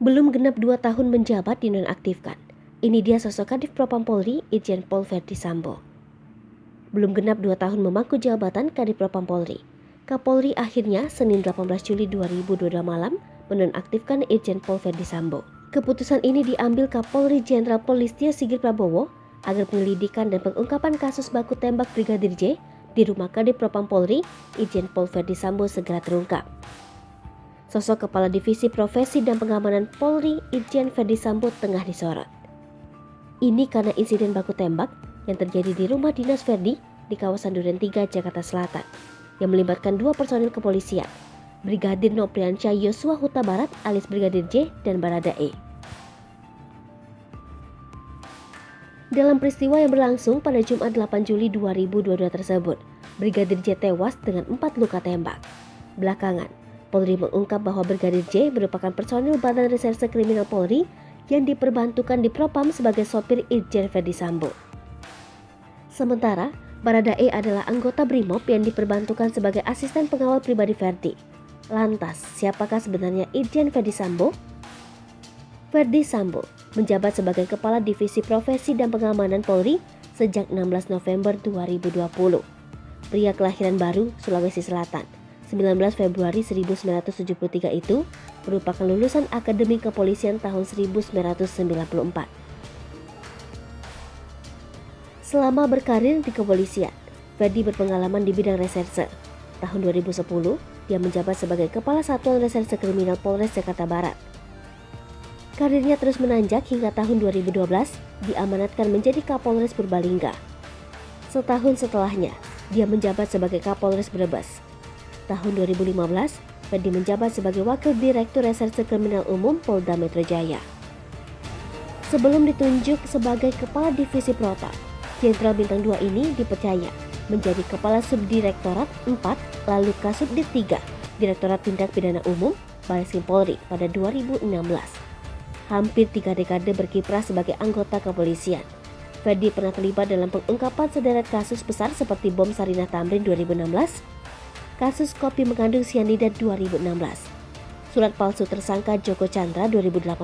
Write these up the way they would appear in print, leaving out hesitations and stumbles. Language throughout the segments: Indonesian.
Belum genap 2 tahun menjabat dinonaktifkan. Ini dia sosok Kadif Propam Polri, Irjen Pol Verdi Sambo. Belum genap 2 tahun memangku jabatan Kadif Propam Polri. Kapolri akhirnya Senin 18 Juli 2022 malam menonaktifkan Irjen Pol Verdi Sambo. Keputusan ini diambil Kapolri Jenderal Polisi Sigit Prabowo agar penyelidikan dan pengungkapan kasus baku tembak Brigadir J di rumah Kadif Propam Polri, Irjen Pol Verdi Sambo segera terungkap. Sosok Kepala Divisi Profesi dan Pengamanan Polri, Irjen Verdi Sambo tengah disorot. Ini karena insiden baku tembak yang terjadi di rumah dinas Verdi di kawasan Duren 3, Jakarta Selatan, yang melibatkan 2 personil kepolisian, Brigadir Nopriansyah Yosua Huta Barat alias Brigadir J dan Baradae. Dalam peristiwa yang berlangsung pada Jumat 8 Juli 2022 tersebut, Brigadir J tewas dengan 4 luka tembak. Belakangan, Polri mengungkap bahwa Brigadir J merupakan personil Badan Reserse Kriminal Polri yang diperbantukan di Propam sebagai sopir Irjen Verdi Sambo. Sementara, Baradae adalah anggota Brimob yang diperbantukan sebagai asisten pengawal pribadi Verdi. Lantas, siapakah sebenarnya Irjen Verdi Sambo? Verdi Sambo menjabat sebagai Kepala Divisi Profesi dan Pengamanan Polri sejak 16 November 2020. Pria kelahiran Baru, Sulawesi Selatan, 19 Februari 1973 itu merupakan lulusan Akademi Kepolisian tahun 1994. Selama berkarir di kepolisian, Verdi berpengalaman di bidang reserse. Tahun 2010, dia menjabat sebagai Kepala Satuan Reserse Kriminal Polres Jakarta Barat. Karirnya terus menanjak hingga tahun 2012 diamanatkan menjadi Kapolres Purbalingga. Setahun setelahnya, dia menjabat sebagai Kapolres Brebes. Tahun 2015, Verdi menjabat sebagai Wakil Direktur Reserse Kriminal Umum Polda Metro Jaya. Sebelum ditunjuk sebagai Kepala Divisi Propam, Jenderal Bintang 2 ini dipercaya menjadi Kepala Subdirektorat 4 lalu Kasubdit 3 Direktorat Tindak Pidana Umum Bareskrim Polri pada 2016. Hampir 3 dekade berkiprah sebagai anggota kepolisian, Verdi pernah terlibat dalam pengungkapan sederet kasus besar seperti bom Sarinah Tamrin 2016, kasus kopi mengandung sianida 2016, surat palsu tersangka Joko Chandra 2018,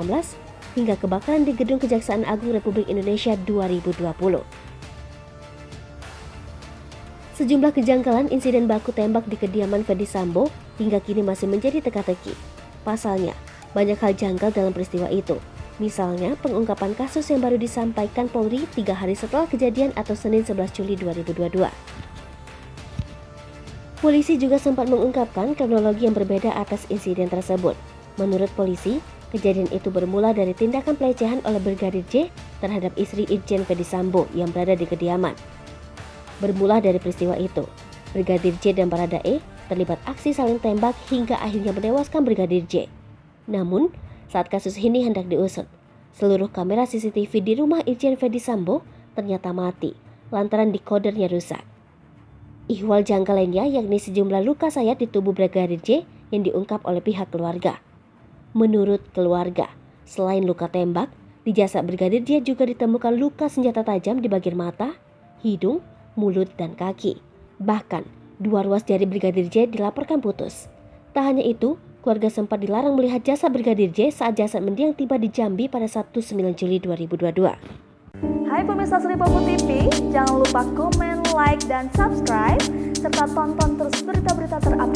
hingga kebakaran di Gedung Kejaksaan Agung Republik Indonesia 2020. Sejumlah kejanggalan insiden baku tembak di kediaman Verdi Sambo hingga kini masih menjadi teka-teki. Pasalnya, banyak hal janggal dalam peristiwa itu. Misalnya, pengungkapan kasus yang baru disampaikan Polri 3 hari setelah kejadian atau Senin 11 Juli 2022. Polisi juga sempat mengungkapkan kronologi yang berbeda atas insiden tersebut. Menurut polisi, kejadian itu bermula dari tindakan pelecehan oleh Brigadir J terhadap istri Irjen Verdi Sambo yang berada di kediaman. Bermula dari peristiwa itu, Brigadir J dan Baradae terlibat aksi saling tembak hingga akhirnya menewaskan Brigadir J. Namun, saat kasus ini hendak diusut, seluruh kamera CCTV di rumah Irjen Verdi Sambo ternyata mati lantaran dekodernya rusak. Ihwal janggal lainnya yakni sejumlah luka sayat di tubuh Brigadir J yang diungkap oleh pihak keluarga. Menurut keluarga, selain luka tembak, di jasad Brigadir J juga ditemukan luka senjata tajam di bagian mata, hidung, mulut, dan kaki. Bahkan, 2 ruas jari Brigadir J dilaporkan putus. Tak hanya itu, keluarga sempat dilarang melihat jasad Brigadir J saat jasad mendiang tiba di Jambi pada Sabtu 9 Juli 2022. Hai pemirsa Sri Popo TV, jangan lupa komen, like, dan subscribe, serta tonton terus berita-berita terupdate